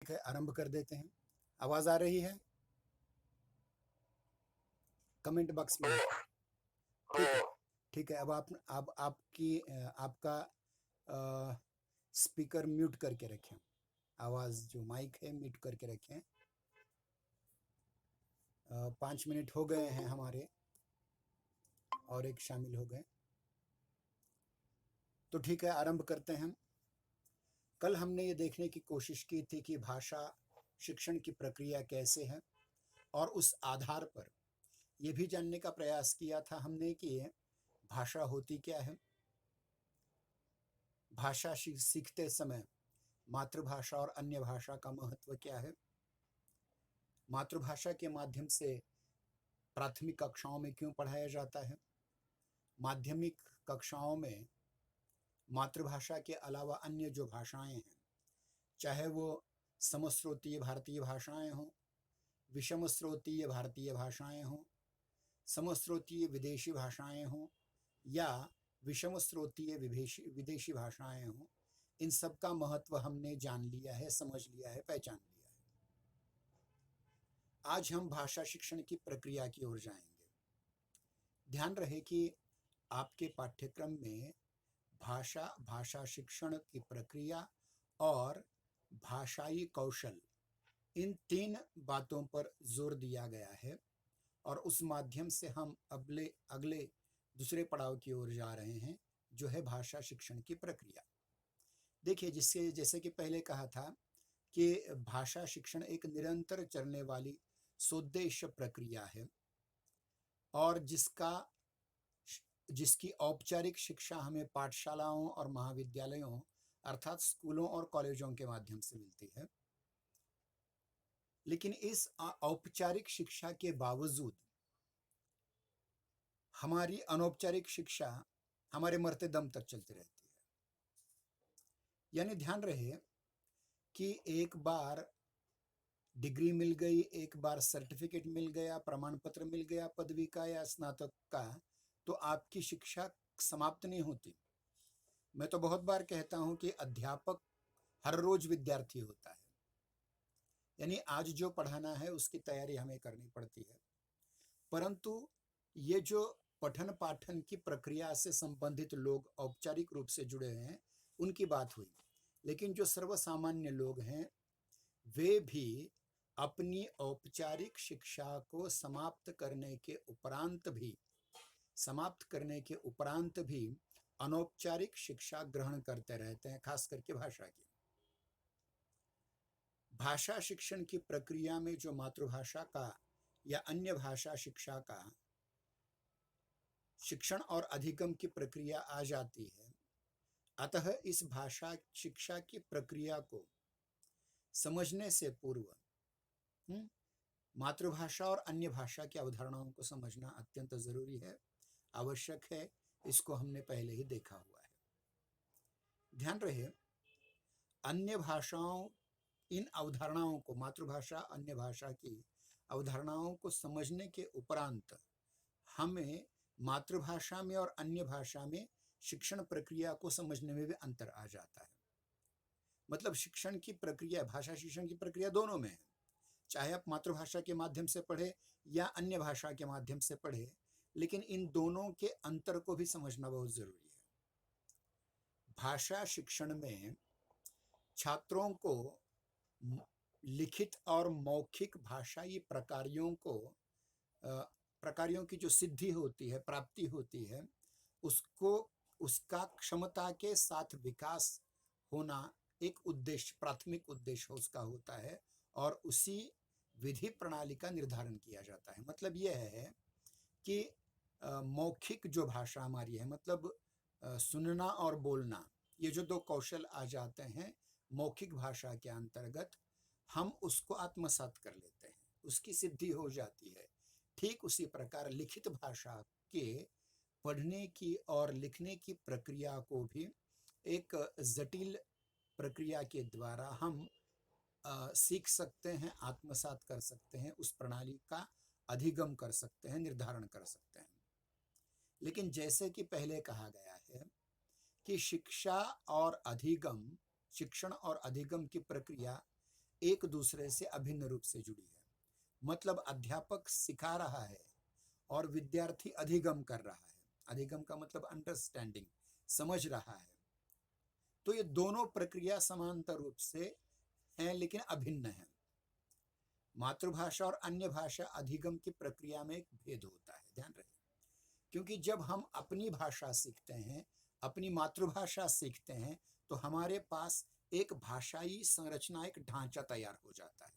ठीक है, आरंभ कर देते हैं। आवाज़ आ रही है? कमेंट बॉक्स में। ठीक है, ठीक है। अब आपका स्पीकर म्यूट करके रखें। आवाज़ जो माइक है म्यूट करके रखें। 5 मिनट हो गए हैं हमारे और एक शामिल हो गए। तो ठीक है, आरंभ करते हैं। कल हमने ये देखने की कोशिश की थी कि भाषा शिक्षण की प्रक्रिया कैसे है, और उस आधार पर ये भी जानने का प्रयास किया था हमने कि भाषा होती क्या है। भाषा सीखते समय मातृभाषा और अन्य भाषा का महत्व क्या है। मातृभाषा के माध्यम से प्राथमिक कक्षाओं में क्यों पढ़ाया जाता है। माध्यमिक कक्षाओं में मातृभाषा के अलावा अन्य जो भाषाएं हैं, चाहे वो समश्रोतीय भारतीय भाषाएं हों, विषम स्रोतीय भारतीय भाषाएं हों, समश्रोतीय विदेशी भाषाएं हों, या विषम स्रोतीय विदेशी भाषाएं हों, इन सब का महत्व हमने जान लिया है, समझ लिया है, पहचान लिया है। आज हम भाषा शिक्षण की प्रक्रिया की ओर जाएंगे। ध्यान रहे कि आपके पाठ्यक्रम में भाषा शिक्षण की प्रक्रिया और भाषाई कौशल, इन 3 बातों पर जोर दिया गया है, और उस माध्यम से हम अगले दूसरे पड़ाव की ओर जा रहे हैं, जो है भाषा शिक्षण की प्रक्रिया। देखिए, जैसे कि पहले कहा था कि भाषा शिक्षण एक निरंतर चलने वाली सोद्देश्य प्रक्रिया है, और जिसकी औपचारिक शिक्षा हमें पाठशालाओं और महाविद्यालयों अर्थात स्कूलों और कॉलेजों के माध्यम से मिलती है। लेकिन इस औपचारिक शिक्षा के बावजूद हमारी अनौपचारिक शिक्षा हमारे मरते दम तक चलती रहती है। यानी ध्यान रहे कि एक बार डिग्री मिल गई, एक बार सर्टिफिकेट मिल गया, प्रमाण पत्र मिल गया पदवी का या स्नातक का, तो आपकी शिक्षा समाप्त नहीं होती। मैं तो बहुत बार कहता हूं कि अध्यापक हर रोज विद्यार्थी होता है। यानी आज जो पढ़ाना है उसकी तैयारी हमें करनी पड़ती है। परंतु ये जो पठन पाठन की प्रक्रिया से संबंधित लोग औपचारिक रूप से जुड़े हैं, उनकी बात हुई। लेकिन जो सर्वसामान्य लोग हैं, वे भी अपनी औपचारिक शिक्षा को समाप्त करने के उपरांत भी अनौपचारिक शिक्षा ग्रहण करते रहते हैं, खास करके भाषा की। भाषा शिक्षण की प्रक्रिया में जो मातृभाषा का या अन्य भाषा शिक्षा का शिक्षण और अधिगम की प्रक्रिया आ जाती है, अतः इस भाषा शिक्षा की प्रक्रिया को समझने से पूर्व मातृभाषा और अन्य भाषा की अवधारणाओं को समझना अत्यंत जरूरी है, आवश्यक है। इसको हमने पहले ही देखा हुआ है। ध्यान रहे, अन्य भाषाओं, इन अवधारणाओं को, मातृभाषा अन्य भाषा की अवधारणाओं को समझने के उपरांत हमें मातृभाषा में और अन्य भाषा में शिक्षण प्रक्रिया को समझने में भी अंतर आ जाता है। मतलब शिक्षण की प्रक्रिया, भाषा शिक्षण की प्रक्रिया दोनों में है, चाहे आप मातृभाषा के माध्यम से पढ़े या अन्य भाषा के माध्यम से पढ़े, लेकिन इन दोनों के अंतर को भी समझना बहुत जरूरी है। भाषा शिक्षण में छात्रों को लिखित और मौखिक भाषाई प्रकारों की जो सिद्धि होती है, प्राप्ति होती है, उसका क्षमता के साथ विकास होना एक उद्देश्य, प्राथमिक उद्देश्य उसका होता है, और उसी विधि प्रणाली का निर्धारण किया जाता है। मतलब यह है कि मौखिक जो भाषा हमारी है, मतलब सुनना और बोलना, ये जो 2 कौशल आ जाते हैं मौखिक भाषा के अंतर्गत, हम उसको आत्मसात कर लेते हैं, उसकी सिद्धि हो जाती है। ठीक उसी प्रकार लिखित भाषा के पढ़ने की और लिखने की प्रक्रिया को भी एक जटिल प्रक्रिया के द्वारा हम सीख सकते हैं, आत्मसात कर सकते हैं, उस प्रणाली का अधिगम कर सकते हैं, निर्धारण कर सकते हैं। लेकिन जैसे कि पहले कहा गया है कि शिक्षण और अधिगम की प्रक्रिया एक दूसरे से अभिन्न रूप से जुड़ी है। मतलब अध्यापक सिखा रहा है और विद्यार्थी अधिगम कर रहा है। अधिगम का मतलब अंडरस्टैंडिंग, समझ रहा है। तो ये दोनों प्रक्रिया समांतर रूप से हैं लेकिन अभिन्न हैं। मातृभाषा और अन्य भाषा अधिगम की प्रक्रिया में एक भेद होता है, ध्यान रखें। क्योंकि जब हम अपनी भाषा सीखते हैं, अपनी मातृभाषा सीखते हैं, तो हमारे पास एक भाषाई संरचना, एक ढांचा तैयार हो जाता है।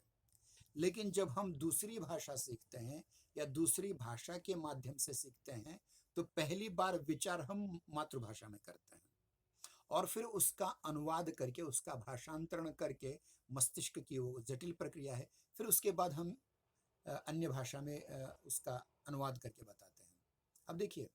लेकिन जब हम दूसरी भाषा सीखते हैं या दूसरी भाषा के माध्यम से सीखते हैं, तो पहली बार विचार हम मातृभाषा में करते हैं और फिर उसका अनुवाद करके, उसका भाषांतरण करके, मस्तिष्क की वो जटिल प्रक्रिया है, फिर उसके बाद हम अन्य भाषा में उसका अनुवाद करके बताते हैं। अब देखिए,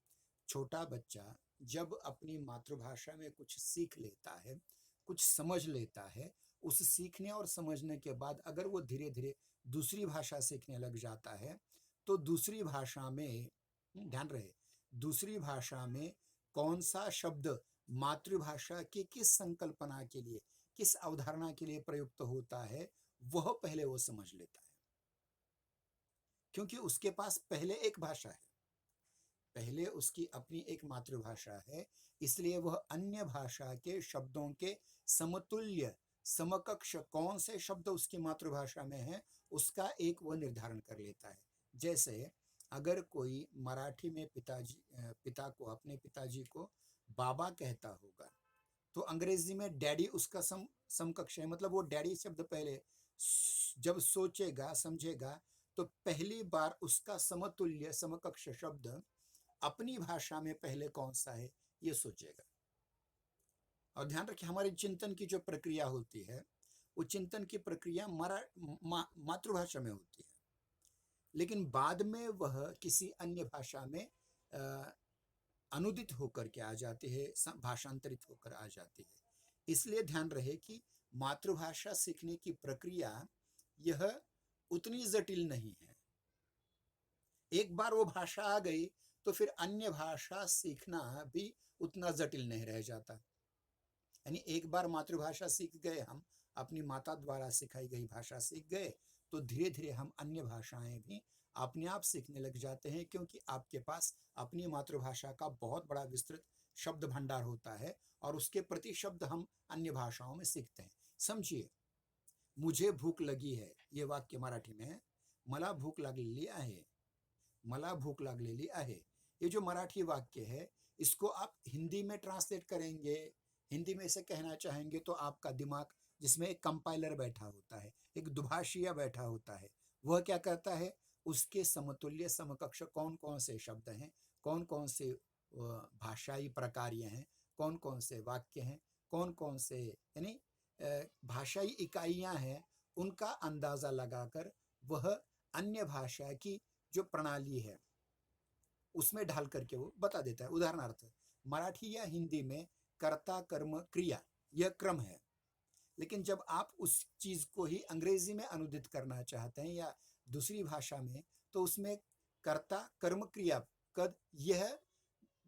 छोटा बच्चा जब अपनी मातृभाषा में कुछ सीख लेता है, कुछ समझ लेता है, उस सीखने और समझने के बाद अगर वो धीरे धीरे दूसरी भाषा सीखने लग जाता है, तो दूसरी भाषा में, ध्यान रहे, दूसरी भाषा में कौन सा शब्द मातृभाषा की किस संकल्पना के लिए, किस अवधारणा के लिए प्रयुक्त होता है, वह पहले वो समझ लेता है। क्योंकि उसके पास पहले एक भाषा है, पहले उसकी अपनी एक मातृभाषा है, इसलिए वह अन्य भाषा के शब्दों के समतुल्य, समकक्ष कौन से शब्द उसकी मातृभाषा में है, उसका एक वह निर्धारण कर लेता है। जैसे अगर कोई मराठी में पिता को, अपने पिताजी को बाबा कहता होगा, तो अंग्रेजी में डैडी उसका समकक्ष है। मतलब वो डैडी शब्द पहले जब सोचेगा, समझेगा, तो पहली बार उसका समतुल्य, समकक्ष शब्द अपनी भाषा में पहले कौन सा है ये सोचेगा। और ध्यान रखिए, हमारे चिंतन की जो प्रक्रिया होती है, वो चिंतन की प्रक्रिया मातृभाषा में होती है, लेकिन बाद में वह किसी अन्य भाषा में अनुदित होकर के आ जाती है, भाषांतरित होकर आ जाती है। इसलिए ध्यान रहे कि मातृभाषा सीखने की प्रक्रिया यह उतनी जटिल नहीं है। एक बार वो भाषा आ गई तो फिर अन्य भाषा सीखना भी उतना जटिल नहीं रह जाता। यानी एक बार मातृभाषा सीख गए, हम अपनी माता द्वारा सिखाई गई भाषा सीख गए, तो धीरे धीरे हम अन्य भाषाएं भी अपने आप सीखने लग जाते हैं, क्योंकि आपके पास अपनी मातृभाषा का बहुत बड़ा विस्तृत शब्द भंडार होता है और उसके प्रति शब्द हम अन्य भाषाओं में सीखते हैं। समझिए, मुझे भूख लगी है, ये वाक्य मराठी में है, मला भूक लागलेली आहे, मला भूख लागलेली आहे। ये जो मराठी वाक्य है, इसको आप हिंदी में ट्रांसलेट करेंगे, हिंदी में इसे कहना चाहेंगे, तो आपका दिमाग, जिसमें एक कंपाइलर बैठा होता है, एक दुभाषिया बैठा होता है, वह क्या करता है, उसके समतुल्य, समकक्ष कौन कौन से शब्द हैं, कौन कौन से भाषाई प्रकार्य हैं, कौन कौन से वाक्य हैं, कौन कौन से यानी भाषाई इकाइयां हैं, उनका अंदाजा लगाकर वह अन्य भाषा की जो प्रणाली है उसमें ढाल करके वो बता देता है। उदाहरणार्थ, मराठी या हिंदी में कर्ता, कर्म, क्रिया यह क्रम है, लेकिन जब आप उस चीज को ही अंग्रेजी में अनुदित करना चाहते हैं या दूसरी भाषा में, तो उसमें कर्ता, कर्म, क्रिया पद, यह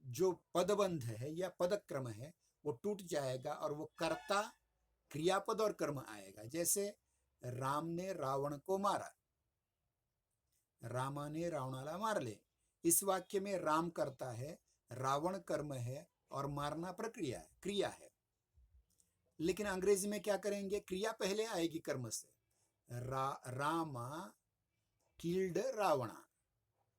जो पदबंध है या पदक्रम है, वो टूट जाएगा और वो कर्ता, क्रियापद और कर्म आएगा। जैसे राम ने रावण को मारा, रामा ने रावणाला मारले। इस वाक्य में राम कर्ता है, रावण कर्म है और मारना प्रक्रिया है, क्रिया है। लेकिन अंग्रेजी में क्या करेंगे, क्रिया पहले आएगी कर्म से, रामा किल्ड रावणा,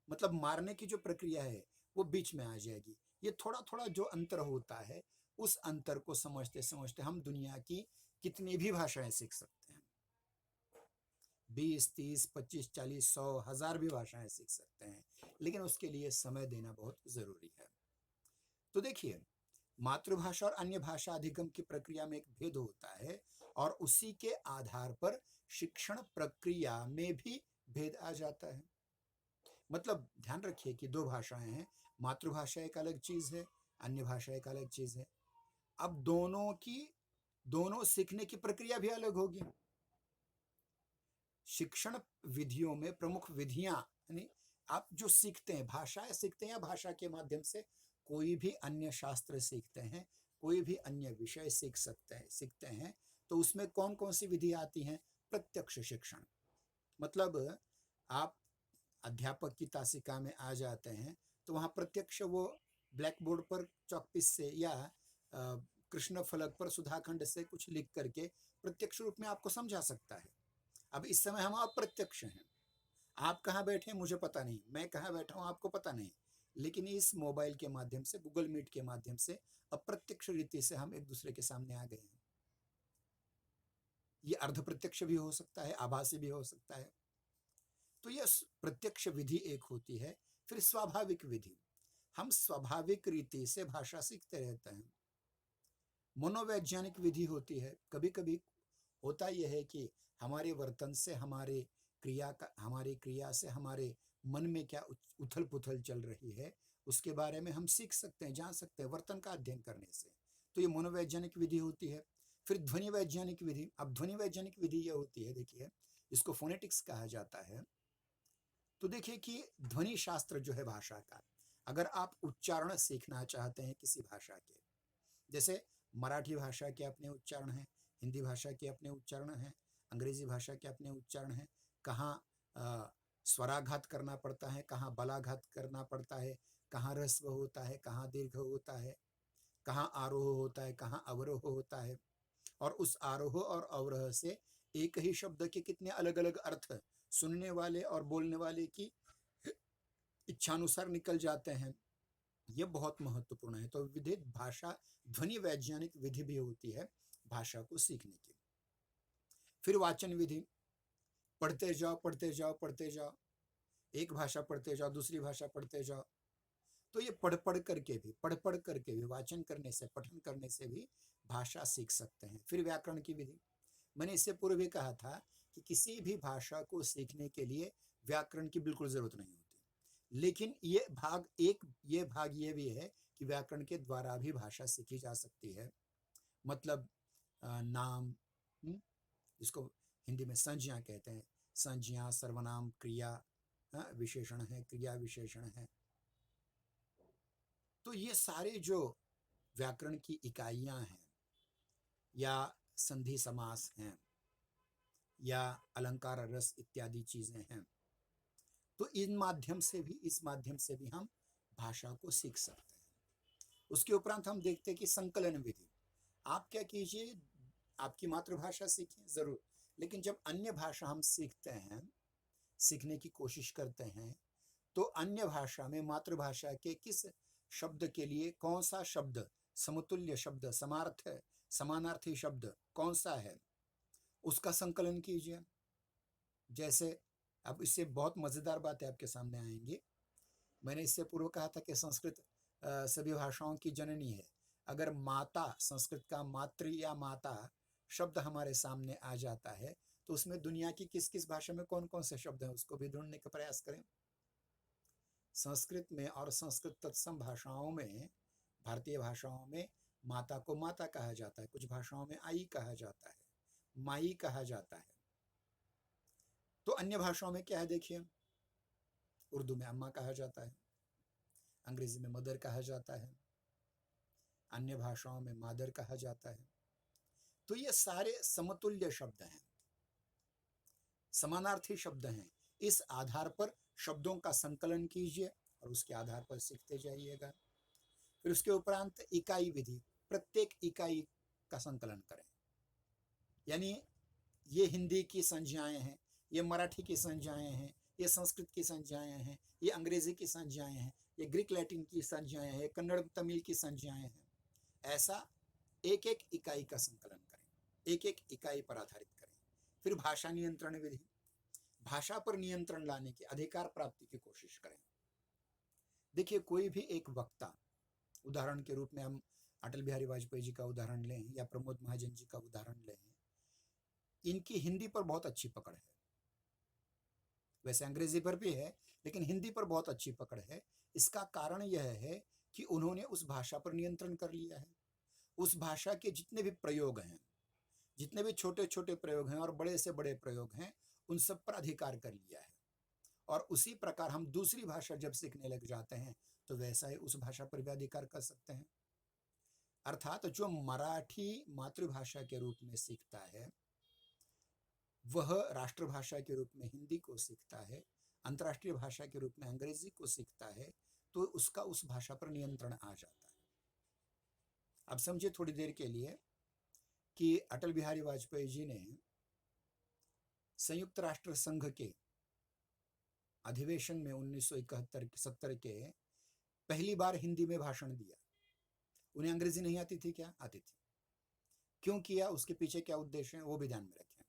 मतलब मारने की जो प्रक्रिया है वो बीच में आ जाएगी। ये थोड़ा थोड़ा जो अंतर होता है, उस अंतर को समझते समझते हम दुनिया की कितनी भी भाषाएं सीख सकते हैं। 20, 30, 25, 40, 100, 1000 भी भाषाएं सीख सकते हैं, लेकिन उसके लिए समय देना बहुत जरूरी है। तो देखिए, मातृभाषा और अन्य भाषा अधिगम की प्रक्रिया में एक भेद होता है और उसी के आधार पर शिक्षण प्रक्रिया में भी भेद आ जाता है। मतलब ध्यान रखिए कि दो भाषाएं हैं, मातृभाषा एक अलग चीज है, अन्य भाषा एक अलग चीज है। अब दोनों सीखने की प्रक्रिया भी अलग होगी। शिक्षण विधियों में प्रमुख विधियां, यानी आप जो सीखते हैं, भाषाएं सीखते हैं या भाषा के माध्यम से कोई भी अन्य शास्त्र सीखते हैं, कोई भी अन्य विषय सीखते हैं, तो उसमें कौन कौन सी विधि आती हैं, प्रत्यक्ष शिक्षण, मतलब आप अध्यापक की तासिका में आ जाते हैं तो वहाँ प्रत्यक्ष वो ब्लैक बोर्ड पर चॉकपीस से या कृष्ण फलक पर सुधाखंड से कुछ लिख करके प्रत्यक्ष रूप में आपको समझा सकता है। अब इस समय हम अप्रत्यक्ष हैं, आप कहाँ बैठे हैं मुझे पता नहीं, मैं कहाँ बैठा हूँ आपको पता नहीं, लेकिन इस मोबाइल के माध्यम से, गूगल मीट के माध्यम से अप्रत्यक्ष रीति से हम एक दूसरे के सामने आ गए हैं। ये अर्ध प्रत्यक्ष भी हो सकता है, आभासी भी हो सकता है। तो यह प्रत्यक्ष विधि एक होती है। फिर स्वाभाविक विधि, हम स्वाभाविक रीति से भाषा सीखते रहते हैं। मनोवैज्ञानिक विधि होती है। कभी कभी होता यह है कि हमारे वर्तन से, हमारी क्रिया से हमारे मन में क्या उथल पुथल चल रही है उसके बारे में हम सीख सकते हैं, जान सकते हैं वर्तन का अध्ययन करने से। तो ये मनोवैज्ञानिक विधि होती है। फिर ध्वनि वैज्ञानिक विधि। अब ध्वनि वैज्ञानिक विधि यह होती है, देखिए इसको फोनेटिक्स कहा जाता है। तो देखिए कि ध्वनि शास्त्र जो है भाषा का, अगर आप उच्चारण सीखना चाहते हैं किसी भाषा के, जैसे मराठी भाषा के अपने उच्चारण हैं, हिंदी भाषा के अपने उच्चारण हैं, अंग्रेजी भाषा के अपने उच्चारण हैं, कहाँ स्वराघात करना पड़ता है, कहाँ बलाघात करना पड़ता है, कहाँ ह्रस्व होता है, कहाँ दीर्घ होता है, कहाँ आरोह होता है, कहाँ अवरोह होता है, और उस आरोह और अवरोह से एक ही शब्द के कितने अलग अलग अर्थ सुनने वाले और बोलने वाले की इच्छानुसार निकल जाते हैं। ये बहुत महत्वपूर्ण है। तो विधि भाषा ध्वनि वैज्ञानिक विधि भी होती है भाषा को सीखने की। फिर वाचन विधि, पढ़ते जाओ पढ़ते जाओ पढ़ते जाओ, एक भाषा पढ़ते जाओ, दूसरी भाषा पढ़ते जाओ। तो ये पढ़ पढ़ करके भी वाचन करने से, पठन करने से भी भाषा सीख सकते हैं। फिर व्याकरण की विधि, मैंने इससे पूर्व भी कहा था कि किसी भी भाषा को सीखने के लिए व्याकरण की बिल्कुल जरूरत नहीं होती, लेकिन ये भाग ये भी है कि व्याकरण के द्वारा भी भाषा सीखी जा सकती है। मतलब नाम, जिसको हिंदी में संज्ञा कहते हैं, संज्ञा, सर्वनाम, क्रिया विशेषण है, क्रिया विशेषण है। तो ये सारे जो व्याकरण की इकाइयां हैं, या संधि समास हैं, या अलंकार रस इत्यादि चीजें हैं, तो इस माध्यम से भी हम भाषा को सीख सकते हैं। उसके उपरांत हम देखते हैं कि संकलन विधि। आप क्या कीजिए, आपकी मातृभाषा सीखें जरूर, लेकिन जब अन्य भाषा हम सीखते हैं, सीखने की कोशिश करते हैं, तो अन्य भाषा में मातृभाषा के किस शब्द के लिए कौन सा शब्द समतुल्य शब्द, समानार्थी शब्द कौन सा है, उसका संकलन कीजिए। जैसे अब इससे बहुत मजेदार बातें आपके सामने आएंगी। मैंने इससे पूर्व कहा था कि संस्कृत सभी भाषाओं की जननी है। अगर माता, संस्कृत का मातृ या माता शब्द हमारे सामने आ जाता है, तो उसमें दुनिया की किस किस भाषा में कौन कौन से शब्द हैं उसको भी ढूंढने का प्रयास करें। संस्कृत में और संस्कृत तत्सम भाषाओं में, भारतीय भाषाओं में माता को माता कहा जाता है, कुछ भाषाओं में आई कहा जाता है, माई कहा जाता है। तो अन्य भाषाओं में क्या है देखिए, उर्दू में अम्मा कहा जाता है, अंग्रेजी में मदर कहा जाता है, अन्य भाषाओं में मादर कहा जाता है। तो ये सारे समतुल्य शब्द हैं, समानार्थी शब्द हैं। इस आधार पर शब्दों का संकलन कीजिए और उसके आधार पर सीखते जाइएगा। फिर उसके उपरांत इकाई विधि, प्रत्येक इकाई का संकलन करें। यानी ये हिंदी की संज्ञाएं हैं, ये मराठी की संज्ञाएं हैं, ये संस्कृत की संज्ञाएं हैं, ये अंग्रेजी की संज्ञाएं हैं, ये ग्रीक लैटिन की संज्ञाएं हैं, कन्नड़ तमिल की संज्ञाएं हैं। ऐसा एक एक इकाई का संकलन करें, एक एक इकाई पर आधारित करें। फिर भाषा नियंत्रण विधि, भाषा पर नियंत्रण लाने की, अधिकार प्राप्ति की कोशिश करें। देखिए कोई भी एक वक्ता, उदाहरण के रूप में हम अटल बिहारी वाजपेयी जी का उदाहरण लें या प्रमोद महाजन जी का उदाहरण लें, इनकी हिंदी पर बहुत अच्छी पकड़ है। वैसे अंग्रेजी पर भी है, लेकिन हिंदी पर बहुत अच्छी पकड़ है। इसका कारण यह है कि उन्होंने उस भाषा पर नियंत्रण कर लिया है। उस भाषा के जितने भी प्रयोग हैं, जितने भी छोटे छोटे प्रयोग हैं और बड़े से बड़े प्रयोग हैं, उन सब पर अधिकार कर लिया है। और उसी प्रकार हम दूसरी भाषा जब सीखने लग जाते हैं, तो वैसा ही उस भाषा पर भी अधिकार कर सकते हैं। अर्थात जो मराठी मातृभाषा के रूप में सीखता है, वह राष्ट्रभाषा के रूप में हिंदी को सीखता है, अंतर्राष्ट्रीय भाषा के रूप में अंग्रेजी को सीखता है, तो उसका उस भाषा पर नियंत्रण आ जाता है। अब समझिए थोड़ी देर के लिए कि अटल बिहारी वाजपेयी जी ने संयुक्त राष्ट्र संघ के अधिवेशन में 1971-70 के पहली बार हिंदी में भाषण दिया। उन्हें अंग्रेजी नहीं आती थी क्या? आती थी। क्यों किया? उसके पीछे क्या उद्देश्य है वो भी ध्यान में रखें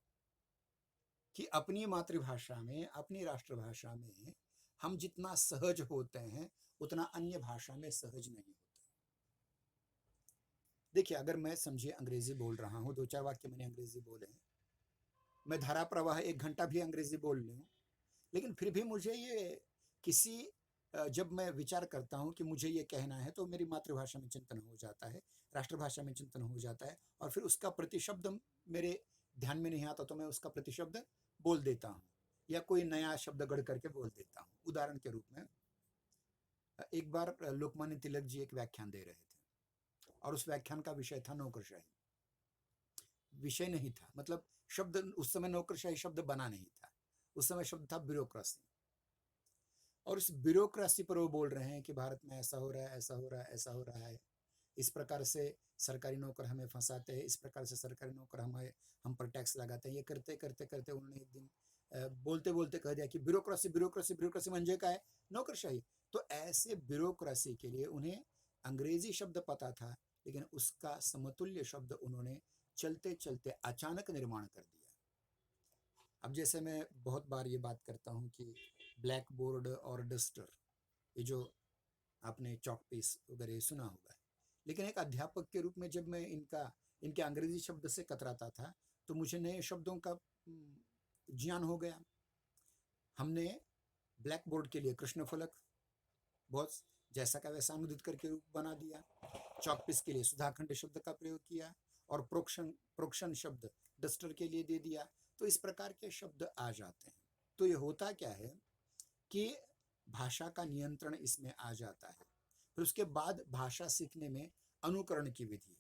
कि अपनी मातृभाषा में, अपनी राष्ट्रभाषा में हम जितना सहज होते हैं उतना अन्य भाषा में सहज नहीं होते। देखिए, अगर मैं समझिए अंग्रेजी बोल रहा हूँ, 2-4 वाक्य मैंने अंग्रेजी बोले हैं, मैं धारा प्रवाह 1 घंटा भी अंग्रेजी बोल लूँ, लेकिन फिर भी मुझे ये किसी जब मैं विचार करता हूँ कि मुझे ये कहना है तो मेरी मातृभाषा में चिंतन हो जाता है, राष्ट्रभाषा में चिंतन हो जाता है, और फिर उसका प्रतिशब्द मेरे ध्यान में नहीं आता तो मैं उसका प्रतिशब्द बोल देता हूँ या कोई नया शब्द गढ़ करके बोल देता हूँ। उदाहरण के रूप में एक बार लोकमान्य तिलक जी एक व्याख्यान दे रहे थे और उस व्याख्यान का विषय था नौकरशाही। विषय नहीं था, मतलब शब्द उस समय नौकरशाही शब्द बना नहीं था, उस समय शब्द था ब्यूरोक्रेसी। और इस ब्यूरोक्रेसी पर वो बोल रहे हैं कि भारत में ऐसा हो रहा है, ऐसा हो रहा है, ऐसा हो रहा है, इस प्रकार से सरकारी नौकर हमें फंसाते हैं, इस प्रकार से सरकारी नौकर हम पर टैक्स लगाते हैं। ये करते करते करते उन्होंने एक दिन बोलते बोलते कह दिया कि ब्यूरोक्रेसी ब्यूरोक्रेसी ब्यूरोक्रेसी म्हणजे काय? नौकरशाही। तो ऐसे ब्यूरोक्रेसी के लिए उन्हें अंग्रेजी शब्द पता था, लेकिन उसका समतुल्य शब्द उन्होंने चलते चलते अचानक निर्माण कर दिया। अब जैसे मैं बहुत बार ये बात करता हूँ कि ब्लैक बोर्ड और डस्टर, ये जो आपने चॉक पीस वगैरह सुना होगा, लेकिन एक अध्यापक के रूप में जब मैं इनके अंग्रेजी शब्द से कतराता था तो मुझे नए शब्दों का ज्ञान हो गया। हमने ब्लैक बोर्ड के लिए कृष्ण फलक बहुत जैसा का वैसा अनुदित करके रूप बना दिया, चॉक पीस के लिए सुधाखंड शब्द का प्रयोग किया और प्रोक्शन शब्द डस्टर के लिए दे दिया। तो इस प्रकार के शब्द आ जाते हैं। तो ये होता क्या है कि भाषा का नियंत्रण इसमें आ जाता है। फिर उसके बाद भाषा सीखने में अनुकरण की विधि है।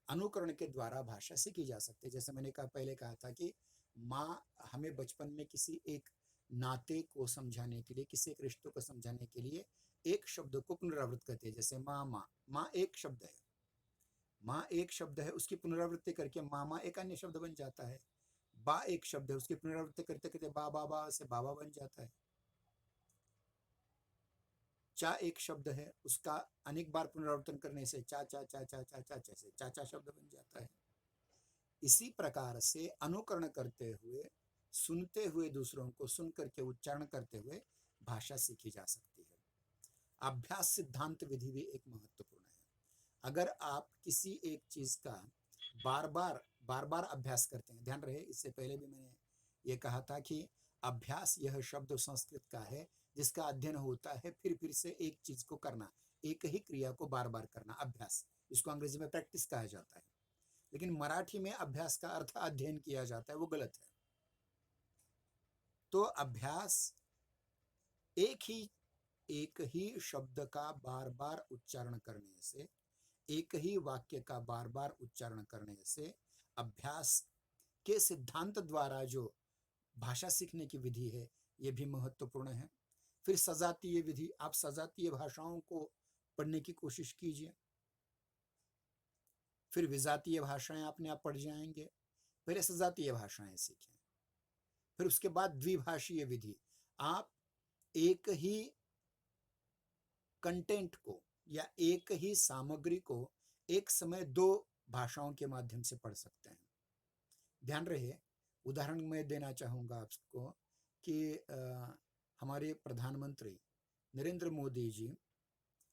अनुकरण के द्वारा भाषा सीखी जा सकती है। जैसे मैंने पहले कहा था कि माँ हमें बचपन में किसी एक नाते को समझाने के लिए, किसी एक रिश्ते को समझाने के लिए एक शब्द को पुनरावृत्त करती है। जैसे माँ, माँ, माँ एक शब्द है, माँ एक शब्द है, उसकी पुनरावृत्ति करके मामा एक अन्य शब्द बन जाता है। बा एक शब्द है, उसकी पुनरावृत्ति करते करते बा बाबा से बाबा बन जाता है। चा एक शब्द है, उसका अनेक बार पुनरावर्तन करने से चा चा चा चा चा चा चा से चाचा शब्द बन जाता है। इसी प्रकार से अनुकरण करते हुए, सुनते हुए, दूसरों को सुन करके उच्चारण करते हुए भाषा सीखी जा सकती है। अभ्यास सिद्धांत विधि भी एक महत्वपूर्ण है। अगर आप किसी एक चीज का बार बार अभ्यास करते हैं, ध्यान रहे इससे पहले भी मैंने ये कहा था कि अभ्यास यह शब्द संस्कृत का है जिसका अध्ययन होता है फिर से एक चीज को करना, एक ही क्रिया को बार बार करना, अभ्यास। इसको अंग्रेजी में प्रैक्टिस कहा जाता है, लेकिन मराठी में अभ्यास का अर्थ अध्ययन किया जाता है, वो गलत है। तो अभ्यास एक ही शब्द का बार बार उच्चारण करने से, एक ही वाक्य का बार बार उच्चारण करने से, अभ्यास के सिद्धांत द्वारा जो भाषा सीखने की विधि है ये भी महत्वपूर्ण है। फिर सजातीय विधि, आप सजातीय भाषाओं को पढ़ने की कोशिश कीजिए, फिर विजातीय भाषाएं अपने आप पढ़ जाएंगे। पहले सजातीय भाषाएं सीखें, फिर उसके बाद द्विभाषीय विधि। आप एक ही कंटेंट को या एक ही सामग्री को एक समय 2 भाषाओं के माध्यम से पढ़ सकते हैं। ध्यान रहे, उदाहरण मैं देना चाहूँगा आपको कि हमारे प्रधानमंत्री नरेंद्र मोदी जी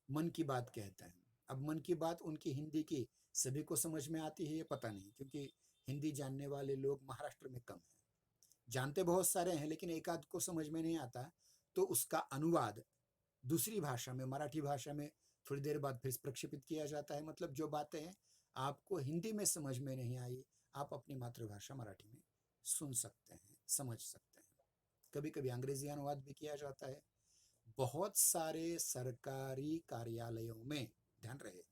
मन की बात कहते हैं। अब मन की बात उनकी हिंदी की सभी को समझ में आती है ये पता नहीं, क्योंकि हिंदी जानने वाले लोग महाराष्ट्र में कम हैं। जानते बहुत सारे हैं लेकिन एक आध को समझ में नहीं आता, तो उसका अनुवाद दूसरी भाषा में, मराठी भाषा में थोड़ी देर बाद फिर प्रक्षेपित किया जाता है। मतलब जो बातें आपको हिंदी में समझ में नहीं आई, आप अपनी मातृभाषा मराठी में सुन सकते हैं, समझ सकते हैं। कभी कभी अंग्रेजी अनुवाद भी किया जाता है। बहुत सारे सरकारी कार्यालयों में, ध्यान रहे,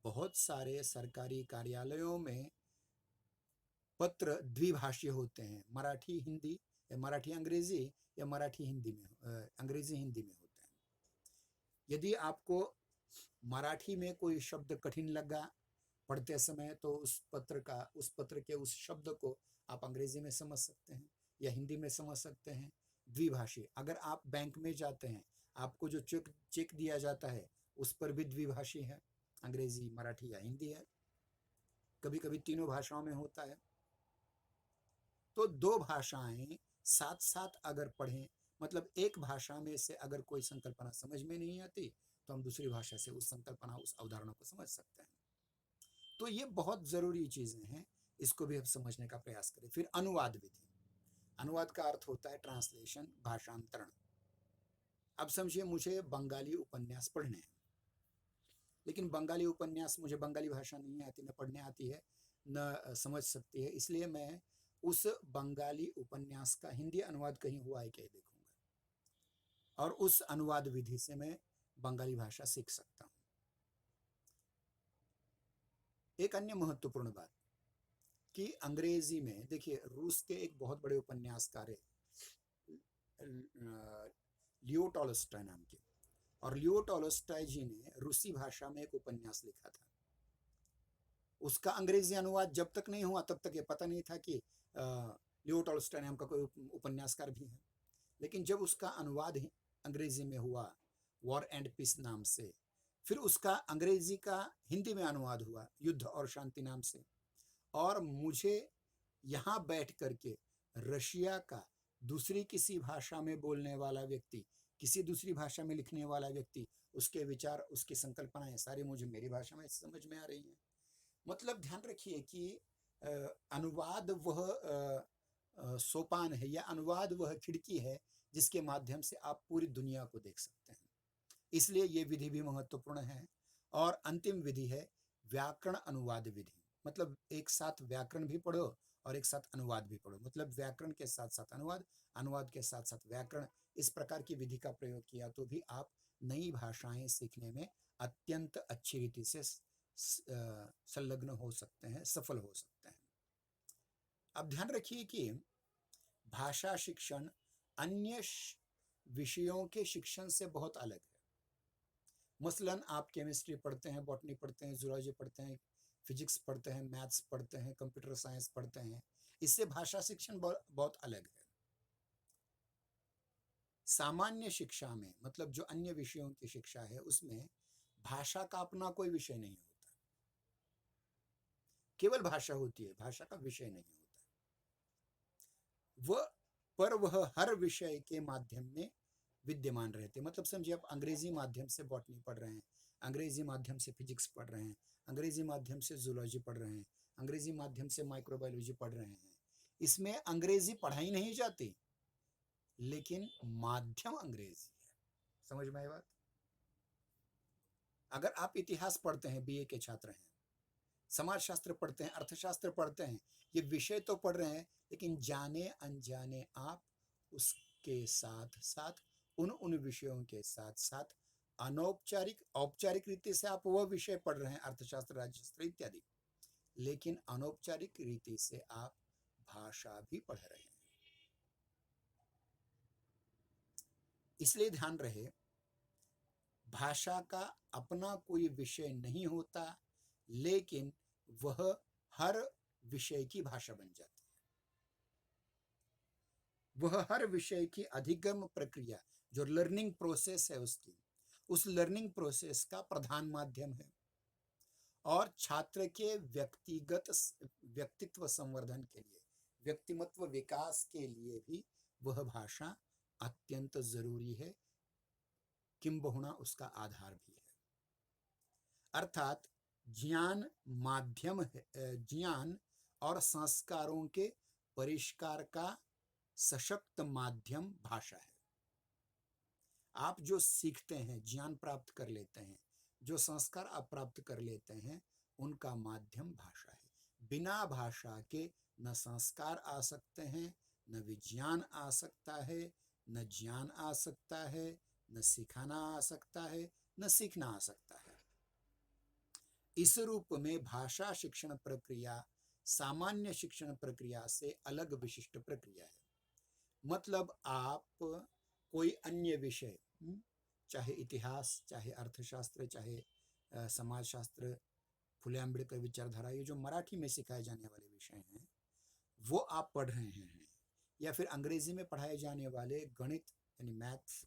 बहुत सारे सरकारी कार्यालयों में पत्र द्विभाषीय होते हैं, मराठी हिंदी या मराठी अंग्रेजी या मराठी हिंदी में, अंग्रेजी हिंदी में होते हैं। यदि आपको मराठी में कोई शब्द कठिन लगा पढ़ते समय तो उस पत्र के उस शब्द को आप अंग्रेजी में समझ सकते हैं या हिंदी में समझ सकते हैं। द्विभाषी, अगर आप बैंक में जाते हैं, आपको जो चेक दिया जाता है उस पर भी द्विभाषी है, अंग्रेजी, मराठी या हिंदी है। कभी कभी तीनों भाषाओं में होता है। तो दो भाषाएं साथ साथ अगर पढ़ें, मतलब एक भाषा में से अगर कोई संकल्पना समझ में नहीं आती तो हम दूसरी भाषा से उस संकल्पना, उस अवधारणा को समझ सकते हैं। तो ये बहुत जरूरी चीजें हैं, इसको भी हम समझने का प्रयास करें। फिर अनुवाद विधि। अनुवाद का अर्थ होता है ट्रांसलेशन, भाषांतरण। अब समझिए मुझे बंगाली उपन्यास पढ़ने हैं, लेकिन बंगाली उपन्यास, मुझे बंगाली भाषा नहीं आती, न पढ़ने आती है न समझ सकती है, इसलिए मैं उस बंगाली उपन्यास का हिंदी अनुवाद कहीं हुआ है क्या देखूंगा और उस अनुवाद विधि से मैं बंगाली भाषा सीख सकता हूं। एक अन्य महत्वपूर्ण बात कि अंग्रेजी में देखिए, रूस के एक बहुत बड़े उपन्यासकार है लियो टॉल्स्टॉय नाम के, और लियो टॉल्स्टॉय जी ने रूसी भाषा में एक उपन्यास लिखा था। उसका अंग्रेजी अनुवाद जब तक नहीं हुआ तब तक ये पता नहीं था कि लियो टॉल्स्टॉय नाम का कोई उपन्यासकार भी है। लेकिन जब उसका अनुवाद अंग्रेजी में हुआ, वॉर एंड पीस नाम से, फिर उसका अंग्रेजी का हिंदी में अनुवाद हुआ, युद्ध और शांति नाम से, और मुझे यहाँ बैठ करके रशिया का दूसरी किसी भाषा में बोलने वाला व्यक्ति, किसी दूसरी भाषा में लिखने वाला व्यक्ति, उसके विचार, उसकी संकल्पनाएं सारी मुझे मेरी भाषा में समझ में आ रही हैं। मतलब ध्यान रखिए कि अनुवाद वह सोपान है, या अनुवाद वह खिड़की है जिसके माध्यम से आप पूरी दुनिया को देख सकते हैं। इसलिए ये विधि भी महत्वपूर्ण है। और अंतिम विधि है व्याकरण अनुवाद विधि। मतलब एक साथ व्याकरण भी पढ़ो और एक साथ अनुवाद भी पढ़ो, मतलब व्याकरण के साथ साथ अनुवाद, अनुवाद के साथ साथ व्याकरण। इस प्रकार की विधि का प्रयोग किया तो भी आप नई भाषाएं सीखने में अत्यंत अच्छी रीति से संलग्न हो सकते हैं, सफल हो सकते हैं। अब ध्यान रखिए कि भाषा शिक्षण अन्य विषयों के शिक्षण से बहुत अलग है। मसलन आप केमिस्ट्री पढ़ते हैं, बॉटनी पढ़ते हैं, जूलॉजी पढ़ते हैं, फिजिक्स पढ़ते हैं, मैथ्स पढ़ते हैं, कंप्यूटर साइंस पढ़ते हैं, इससे भाषा शिक्षण बहुत अलग है। सामान्य शिक्षा में, मतलब जो अन्य विषयों की शिक्षा है, उसमें भाषा का अपना कोई विषय नहीं होता, केवल भाषा होती है, भाषा का विषय नहीं होता। वह हर विषय के माध्यम में विद्यमान रहते। मतलब समझिए, आप अंग्रेजी माध्यम से बॉटनी पढ़ रहे हैं, अंग्रेजी माध्यम से फिजिक्स पढ़ रहे हैं, अंग्रेजी माध्यम से जूलॉजी पढ़ रहे हैं, अंग्रेजी माध्यम से माइक्रोबायोलॉजी पढ़ रहे हैं। इसमें अंग्रेजी पढ़ाई नहीं जाती, लेकिन माध्यम अंग्रेजी है। समझ में आई बात? अगर आप इतिहास पढ़ते हैं, बीए के छात्र हैं, समाजशास्त्र पढ़ते हैं, अर्थशास्त्र पढ़ते हैं, ये विषय तो पढ़ रहे हैं, लेकिन जाने अनजाने आप उसके साथ साथ उन विषयों के साथ साथ अनौपचारिक, औपचारिक रीति से आप वह विषय पढ़ रहे हैं, अर्थशास्त्र, राज्यशास्त्र इत्यादि, लेकिन अनौपचारिक रीति से आप भाषा भी पढ़ रहे हैं। इसलिए ध्यान रहे, भाषा का अपना कोई विषय नहीं होता, लेकिन वह हर विषय की भाषा बन जाती है। वह हर विषय की अधिगम प्रक्रिया, जो लर्निंग प्रोसेस है उसकी, उस लर्निंग प्रोसेस का प्रधान माध्यम है। और छात्र के व्यक्तित्व संवर्धन के लिए, व्यक्तिमत्व विकास के लिए भी वह भाषा अत्यंत जरूरी है, किंबहुना उसका आधार भी है। अर्थात ज्ञान माध्यम है, ज्ञान और संस्कारों के परिष्कार का सशक्त माध्यम भाषा है। आप जो सीखते हैं, ज्ञान प्राप्त कर लेते हैं, जो संस्कार आप प्राप्त कर लेते हैं, उनका माध्यम भाषा है। बिना भाषा के न संस्कार आ सकते हैं, न विज्ञान आ सकता है, न ज्ञान आ सकता है, न सिखाना आ सकता है, न सीखना आ सकता है। इस रूप में भाषा शिक्षण प्रक्रिया सामान्य शिक्षण प्रक्रिया से अलग विशिष्ट प्रक्रिया है। मतलब आप कोई अन्य विषय, चाहे इतिहास, चाहे अर्थशास्त्र, चाहे समाजशास्त्र, फुले अम्बेडकर विचारधारा, ये जो मराठी में सिखाए जाने वाले विषय हैं वो आप पढ़ रहे हैं, या फिर अंग्रेजी में पढ़ाए जाने वाले गणित यानी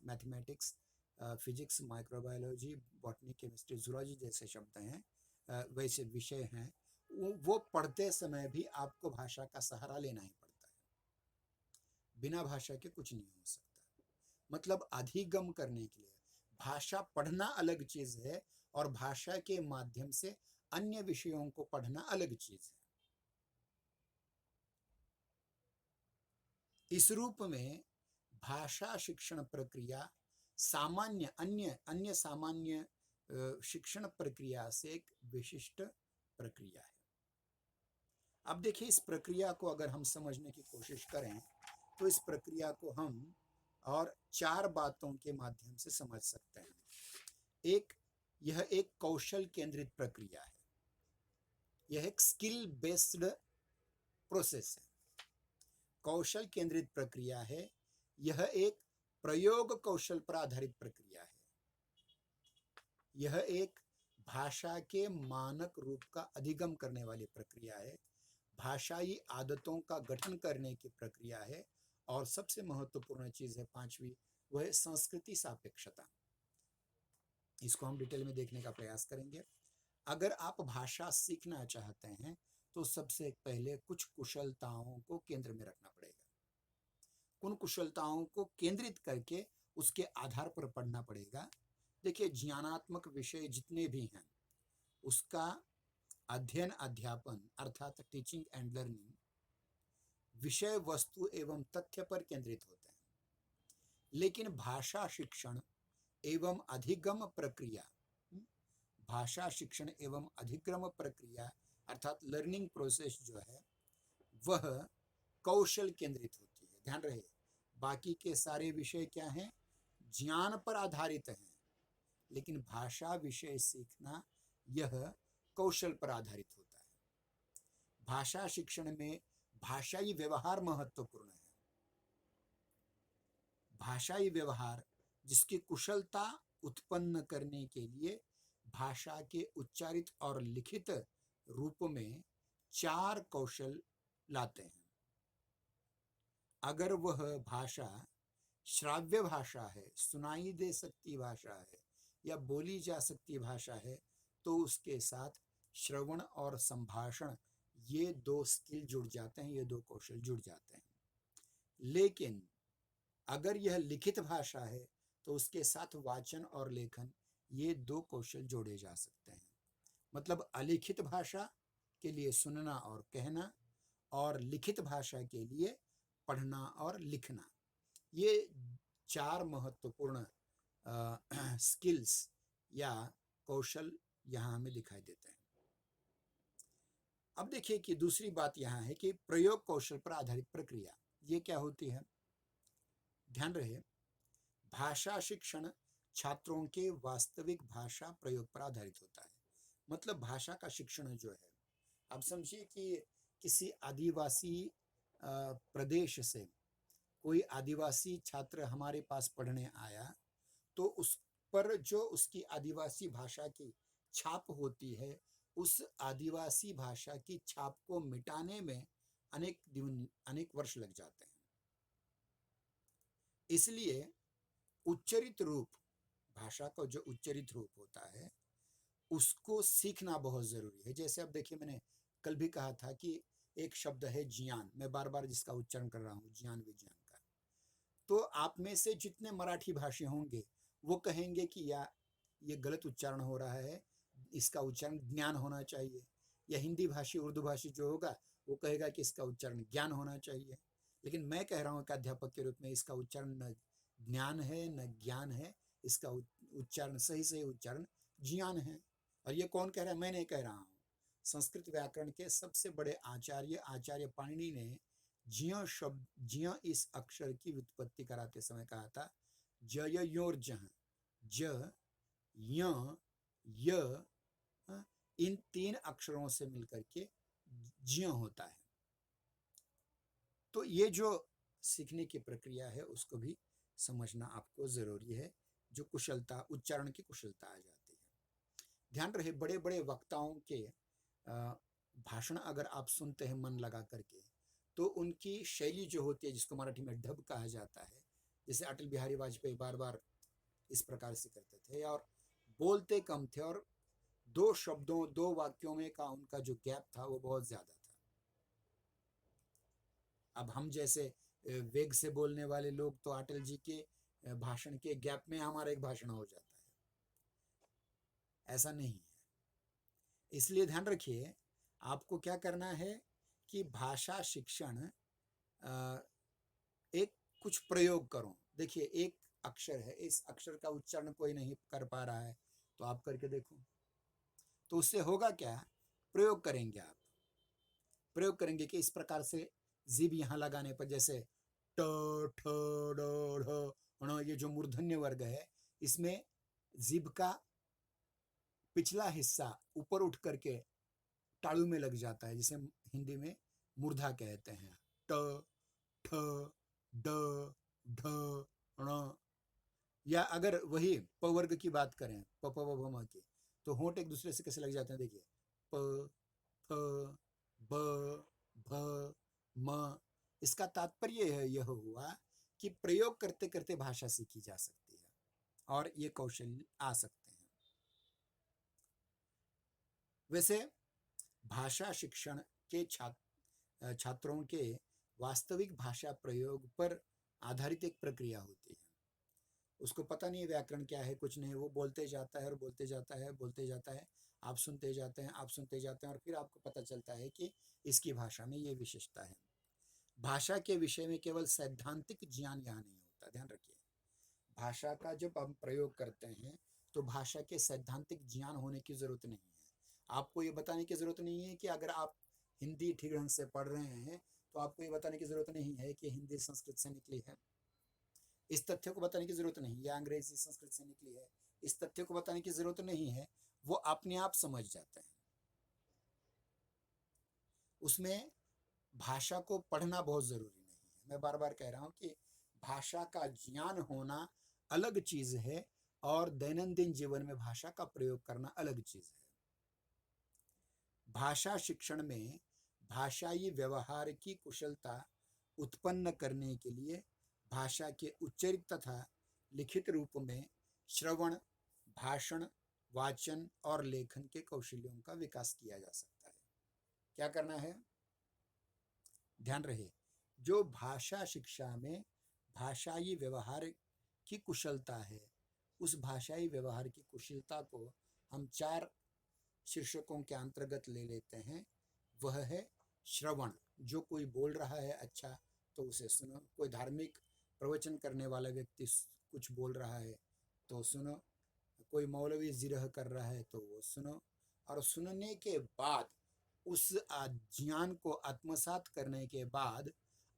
mathematics, physics, microbiology, botany, chemistry, zoology जैसे शब्द हैं, वैसे विषय हैं, वो पढ़ते समय भी आपको भाषा का सहारा लेना ही पड़ता है। बिना भाषा के कुछ नहीं हो सकता। मतलब अधिगम करने के लिए भाषा पढ़ना अलग चीज है और भाषा के माध्यम से अन्य विषयों को पढ़ना अलग चीज है। इस रूप में भाषा शिक्षण प्रक्रिया सामान्य अन्य सामान्य शिक्षण प्रक्रिया से एक विशिष्ट प्रक्रिया है। अब देखिए, इस प्रक्रिया को अगर हम समझने की कोशिश करें तो इस प्रक्रिया को हम और 4 बातों के माध्यम से समझ सकते हैं। यह एक कौशल केंद्रित प्रक्रिया है, यह एक स्किल बेस्ड प्रोसेस है, कौशल केंद्रित प्रक्रिया है, यह एक प्रयोग कौशल पर आधारित प्रक्रिया है, यह एक भाषा के मानक रूप का अधिगम करने वाली प्रक्रिया है, भाषाई आदतों का गठन करने की प्रक्रिया है, और सबसे महत्वपूर्ण चीज है 5वीं, वह है संस्कृति सापेक्षता। इसको हम डिटेल में देखने का प्रयास करेंगे। अगर आप भाषा सीखना चाहते हैं तो सबसे पहले कुछ कुशलताओं को केंद्र में रखना पड़ेगा। उन कुशलताओं को केंद्रित करके उसके आधार पर पढ़ना पड़ेगा। देखिए, ज्ञानात्मक विषय जितने भी हैं उसका अध्ययन अध्यापन अर्थात टीचिंग एंड लर्निंग विषय वस्तु एवं तथ्य पर केंद्रित होते हैं, लेकिन भाषा शिक्षण एवं अधिगम प्रक्रिया, भाषा शिक्षण एवं अधिगम प्रक्रिया अर्थात लर्निंग प्रोसेस जो है वह कौशल केंद्रित होती है। ध्यान रहे, बाकी के सारे विषय क्या हैं? ज्ञान पर आधारित हैं, लेकिन भाषा विषय सीखना यह कौशल पर आधारित होता है। भाषा शिक्षण में भाषाई व्यवहार महत्वपूर्ण है। भाषाई व्यवहार जिसकी कुशलता उत्पन्न करने के लिए भाषा के उच्चारित और लिखित रूप में 4 कौशल लाते हैं। अगर वह भाषा श्राव्य भाषा है, सुनाई दे सकती भाषा है या बोली जा सकती भाषा है, तो उसके साथ श्रवण और संभाषण ये 2 स्किल जुड़ जाते हैं, ये 2 कौशल जुड़ जाते हैं। लेकिन अगर यह लिखित भाषा है तो उसके साथ वाचन और लेखन ये 2 कौशल जोड़े जा सकते हैं। मतलब अलिखित भाषा के लिए सुनना और कहना, और लिखित भाषा के लिए पढ़ना और लिखना, ये 4 महत्वपूर्ण स्किल्स या कौशल यहाँ हमें दिखाई देते हैं। अब देखिए कि दूसरी बात यहाँ है कि प्रयोग कौशल पर आधारित प्रक्रिया, ये क्या होती है? ध्यान रहे, भाषा शिक्षण छात्रों के वास्तविक भाषा प्रयोग पर आधारित होता है। मतलब भाषा का शिक्षण जो है, आप समझिए कि किसी आदिवासी प्रदेश से कोई आदिवासी छात्र हमारे पास पढ़ने आया, तो उस पर जो उसकी आदिवासी भाषा की छाप होती है, उस आदिवासी भाषा की छाप को मिटाने में अनेक वर्ष लग जाते हैं। इसलिए उच्चरित रूप, भाषा का जो उच्चरित रूप होता है उसको सीखना बहुत जरूरी है। जैसे अब देखिए, मैंने कल भी कहा था कि एक शब्द है ज्ञान, मैं बार बार जिसका उच्चारण कर रहा हूँ, ज्ञान विज्ञान का। तो आप में से जितने मराठी भाषी होंगे वो कहेंगे कि ये गलत उच्चारण हो रहा है, इसका उच्चारण ज्ञान होना चाहिए। या हिंदी भाषी, उर्दू भाषी जो होगा वो कहेगा कि इसका उच्चारण ज्ञान होना चाहिए। लेकिन मैं कह रहा हूँ कि अध्यापक के रूप में इसका उच्चारण न ज्ञान है न ज्ञान है, इसका उच्चारण सही उच्चारण ज्ञान है। और ये कौन कह रहा है? मैं नहीं कह रहा हूँ। संस्कृत व्याकरण के सबसे बड़े आचार्य पाणिनि ने ज्ञ शब्द, ज्ञ इस अक्षर की व्युत्पत्ति कराते समय कहा था जयोर्जह, ज य य, इन 3 अक्षरों से मिलकर के ज्यों होता है। तो ये जो सीखने की प्रक्रिया है उसको भी समझना आपको जरूरी है, जो कुशलता, उच्चारण की कुशलता आ जाती है। ध्यान रहे, बड़े बड़े वक्ताओं के भाषण अगर आप सुनते हैं मन लगा करके, तो उनकी शैली जो होती है, जिसको मराठी में ढब कहा जाता है, जैसे अटल बिहारी वाजपेयी बार बार इस प्रकार से करते थे और बोलते कम थे, और दो शब्दों, दो वाक्यों में का उनका जो गैप था वो बहुत ज्यादा था। अब हम जैसे वेग से बोलने वाले लोग तो अटल जी के भाषण के गैप में हमारा एक भाषण हो जाता है, ऐसा नहीं है। इसलिए ध्यान रखिए, आपको क्या करना है कि भाषा शिक्षण एक कुछ प्रयोग करो। देखिए, एक अक्षर है, इस अक्षर का उच्चारण कोई नहीं कर पा रहा है, तो आप करके देखो। तो उससे होगा क्या, प्रयोग करेंगे आप, प्रयोग करेंगे कि इस प्रकार से जीभ यहाँ लगाने पर, जैसे ट, ठ, ड, ढ, ण, ये जो मूर्धन्य वर्ग है, इसमें जीभ का पिछला हिस्सा ऊपर उठ करके तालू में लग जाता है, जिसे हिंदी में मूर्धा कहते हैं। ट, ठ, ड, ढ, ण। या अगर वही प वर्ग की बात करें, प प व भ म की, तो होंठ एक दूसरे से कैसे लग जाते हैं, देखिए, प, फ, ब, भ, म। इसका तात्पर्य यह हुआ कि प्रयोग करते करते भाषा सीखी जा सकती है और ये कौशल आ सकते हैं। वैसे भाषा शिक्षण के छात्रों के वास्तविक भाषा प्रयोग पर आधारित एक प्रक्रिया होती है। उसको पता नहीं है व्याकरण क्या है, कुछ नहीं, वो बोलते जाता है और बोलते जाता है, बोलते जाता है, आप सुनते जाते हैं, आप सुनते जाते हैं, और फिर आपको पता चलता है कि इसकी भाषा में ये विशेषता है। भाषा के विषय में केवल सैद्धांतिक ज्ञान यहाँ नहीं होता, ध्यान रखिए। भाषा का जब हम प्रयोग करते हैं तो भाषा के सैद्धांतिक ज्ञान होने की जरूरत नहीं है। आपको ये बताने की जरूरत नहीं है कि अगर आप हिंदी ठीक ढंग से पढ़ रहे हैं तो आपको ये बताने की जरूरत नहीं है कि हिंदी संस्कृत से निकली है। इस तथ्य को बताने की जरूरत नहीं, या अंग्रेजी संस्कृत से निकली है, इस तथ्य को बताने की जरूरत नहीं है। वो अपने आप समझ जाते हैं। उसमें भाषा को पढ़ना बहुत जरूरी नहीं है। मैं बार बार कह रहा हूं कि भाषा का ज्ञान होना अलग चीज है और दैनंदिन जीवन में भाषा का प्रयोग करना अलग चीज है। भाषा शिक्षण में भाषाई व्यवहार की कुशलता उत्पन्न करने के लिए भाषा के उच्चरित तथा लिखित रूप में श्रवण, भाषण, वाचन और लेखन के कौशल्यों का विकास किया जा सकता है। क्या करना है, ध्यान रहे, जो भाषा शिक्षा में भाषाई व्यवहार की कुशलता है, उस भाषाई व्यवहार की कुशलता को हम 4 शीर्षकों के अंतर्गत ले लेते हैं। वह है श्रवण, जो कोई बोल रहा है अच्छा तो उसे सुनो, कोई धार्मिक प्रवचन करने वाला व्यक्ति कुछ बोल रहा है तो सुनो, कोई मौलवी जिरह कर रहा है तो वो सुनो, और सुनने के बाद उस ज्ञान को आत्मसात करने के बाद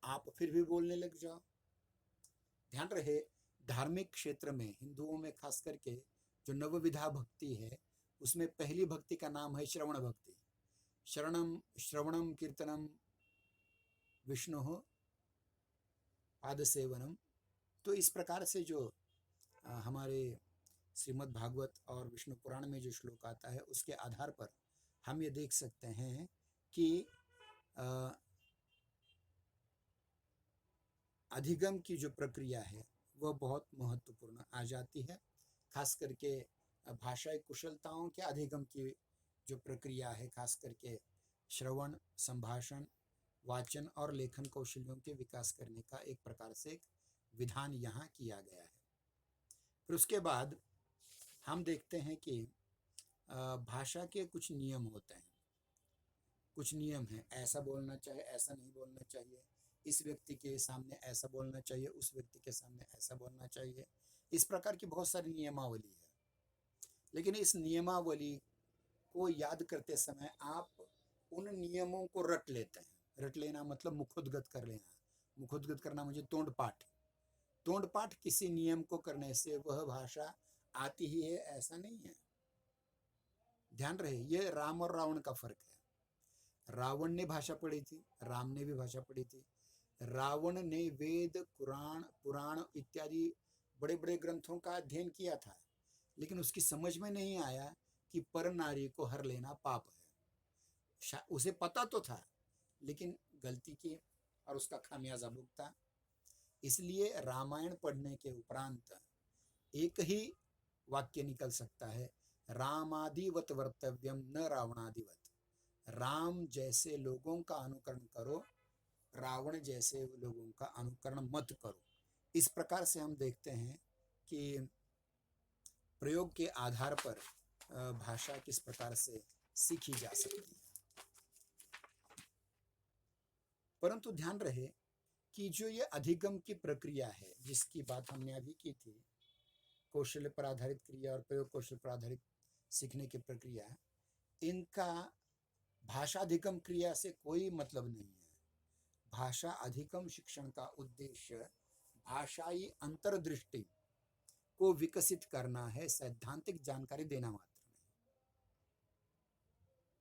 आप फिर भी बोलने लग जाओ। ध्यान रहे, धार्मिक क्षेत्र में, हिंदुओं में खास करके जो नवविधा भक्ति है, उसमें पहली भक्ति का नाम है श्रवण भक्ति। शरणम श्रवणम कीर्तनम विष्णु पाद सेवनम। तो इस प्रकार से जो हमारे श्रीमद् भागवत और विष्णु पुराण में जो श्लोक आता है, उसके आधार पर हम ये देख सकते हैं कि अधिगम की जो प्रक्रिया है वह बहुत महत्वपूर्ण आ जाती है। खास करके भाषाई कुशलताओं के अधिगम की जो प्रक्रिया है, खास करके श्रवण, संभाषण, वाचन और लेखन कौशल्यों के विकास करने का एक प्रकार से एक विधान यहाँ किया गया है। फिर उसके बाद हम देखते हैं कि भाषा के कुछ नियम होते हैं, कुछ नियम हैं, ऐसा बोलना चाहिए, ऐसा नहीं बोलना चाहिए, इस व्यक्ति के सामने ऐसा बोलना चाहिए, उस व्यक्ति के सामने ऐसा बोलना चाहिए। इस प्रकार की बहुत सारी नियमावली है। लेकिन इस नियमावली को याद करते समय आप उन नियमों को रट लेते हैं। रट लेना मतलब मुखोद्गत कर लेना। मुखोद्गत करना मुझे तोंड पाठ। तोंड पाठ किसी नियम को करने से वह भाषा आती ही है ऐसा नहीं है। ध्यान रहे, ये राम और रावण का फर्क है। रावण ने भाषा पढ़ी थी, राम ने भी भाषा पढ़ी थी। रावण ने वेद, कुरान, पुराण इत्यादि बड़े बड़े ग्रंथों का अध्ययन किया था, लेकिन उसकी समझ में नहीं आया कि पर नारी को हर लेना पाप है। उसे पता तो था, लेकिन गलती की और उसका खामियाजा भुगता। इसलिए रामायण पढ़ने के उपरांत एक ही वाक्य निकल सकता है, रामादिवत वर्तव्यम न रावणादिवत। राम जैसे लोगों का अनुकरण करो, रावण जैसे लोगों का अनुकरण मत करो। इस प्रकार से हम देखते हैं कि प्रयोग के आधार पर भाषा किस प्रकार से सीखी जा सकती है। परंतु ध्यान रहे कि जो ये अधिगम की प्रक्रिया है, जिसकी बात हमने अभी की थी, कौशल पर आधारित क्रिया और प्रयोग कौशल पर आधारित सीखने की प्रक्रिया, इनका भाषा अधिगम क्रिया से कोई मतलब नहीं है। भाषा अधिगम शिक्षण का उद्देश्य भाषाई अंतर्दृष्टि को विकसित करना है, सैद्धांतिक जानकारी देना मात्र नहीं।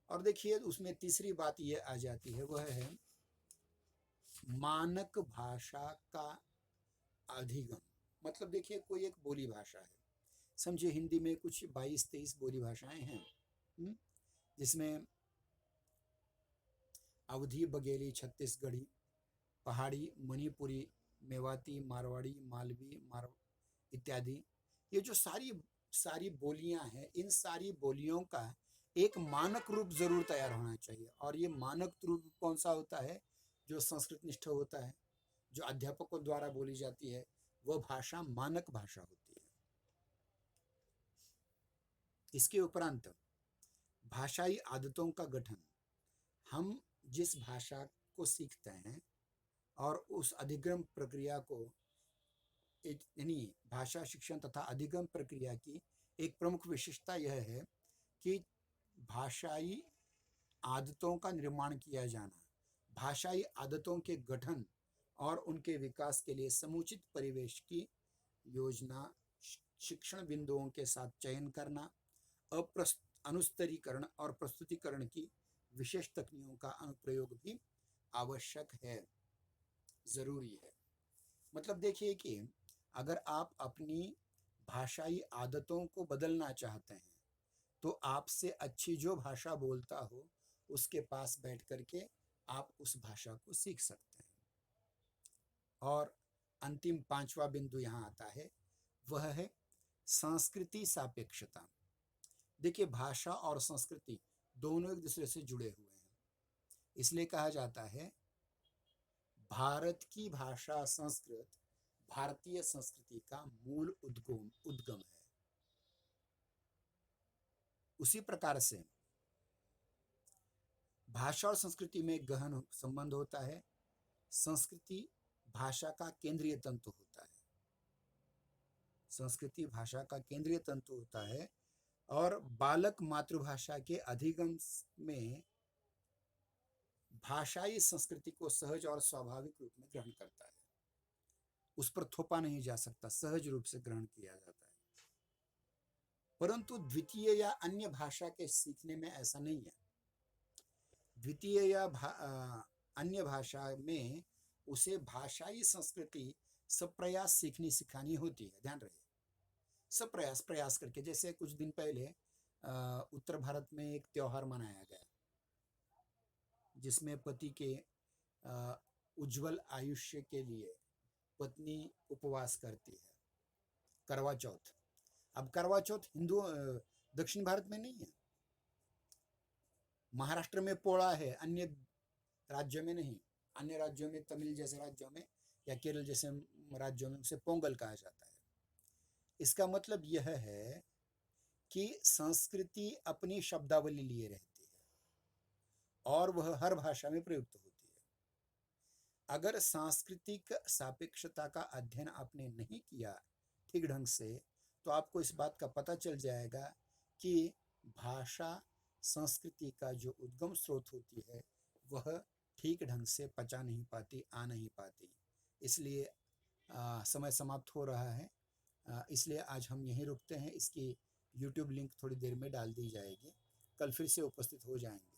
और देखिए उसमें तीसरी बात ये आ जाती है, वह है मानक भाषा का अधिगम। मतलब देखिए कोई एक बोली भाषा है, समझिए हिंदी में कुछ 22-23 बोली भाषाएं हैं, जिसमें अवधी, बघेली, छत्तीसगढ़ी, पहाड़ी, मणिपुरी, मेवाती, मारवाड़ी, मालवी, इत्यादि। ये जो सारी बोलियां हैं, इन सारी बोलियों का एक मानक रूप जरूर तैयार होना चाहिए। और ये मानक रूप कौन सा होता है? जो संस्कृत निष्ठ होता है, जो अध्यापकों द्वारा बोली जाती है, वह भाषा मानक भाषा होती है। इसके उपरांत भाषाई आदतों का गठन, हम जिस भाषा को सीखते हैं और उस अधिगम प्रक्रिया को, यानी भाषा शिक्षण तथा अधिगम प्रक्रिया की एक प्रमुख विशेषता यह है कि भाषाई आदतों का निर्माण किया जाना, भाषाई आदतों के गठन और उनके विकास के लिए समुचित परिवेश की योजना, शिक्षण बिंदुओं के साथ चयन करना, अनुस्तरीकरण और प्रस्तुतिकरण की विशेष तकनीकों का अनुप्रयोग भी आवश्यक है, जरूरी है। मतलब देखिए कि अगर आप अपनी भाषाई आदतों को बदलना चाहते हैं, तो आपसे अच्छी जो भाषा बोलता हो उसके पास बैठ करके आप उस भाषा को सीख सकते हैं। और अंतिम 5वां बिंदु यहाँ आता है, वह है संस्कृति सापेक्षता। देखिए भाषा और संस्कृति दोनों एक दूसरे से जुड़े हुए हैं, इसलिए कहा जाता है भारत की भाषा संस्कृत भारतीय संस्कृति का मूल उद्गम है। उसी प्रकार से भाषा और संस्कृति में गहन संबंध होता है। संस्कृति भाषा का केंद्रीय तंतु होता है, संस्कृति भाषा का केंद्रीय तंतु होता है, और बालक मातृभाषा के अधिगम में भाषाई संस्कृति को सहज और स्वाभाविक रूप में ग्रहण करता है। उस पर थोपा नहीं जा सकता, सहज रूप से ग्रहण किया जाता है। परंतु द्वितीय या अन्य भाषा के सीखने में ऐसा नहीं है। द्वितीय या अन्य भाषा में उसे भाषाई संस्कृति सप्रयास सीखनी सिखानी होती है। ध्यान रहे, सप्रयास, प्रयास करके। जैसे कुछ दिन पहले उत्तर भारत में एक त्योहार मनाया गया जिसमें पति के उज्जवल आयुष्य के लिए पत्नी उपवास करती है, करवा चौथ। अब करवा चौथ हिंदू दक्षिण भारत में नहीं है, महाराष्ट्र में पोड़ा है, अन्य राज्यों में नहीं। अन्य राज्यों में, तमिल जैसे राज्यों में या केरल जैसे राज्यों में उसे पोंगल कहा जाता है। इसका मतलब यह है कि संस्कृति अपनी शब्दावली लिए रहती है और वह हर भाषा में प्रयुक्त होती है। अगर सांस्कृतिक सापेक्षता का अध्ययन आपने नहीं किया ठीक ढंग से, तो आपको इस बात का पता चल जाएगा कि भाषा संस्कृति का जो उद्गम स्रोत होती है वह ठीक ढंग से पचा नहीं पाती, आ नहीं पाती। इसलिए समय समाप्त हो रहा है, इसलिए आज हम यहीं रुकते हैं। इसकी YouTube लिंक थोड़ी देर में डाल दी जाएगी, कल फिर से उपस्थित हो जाएंगे।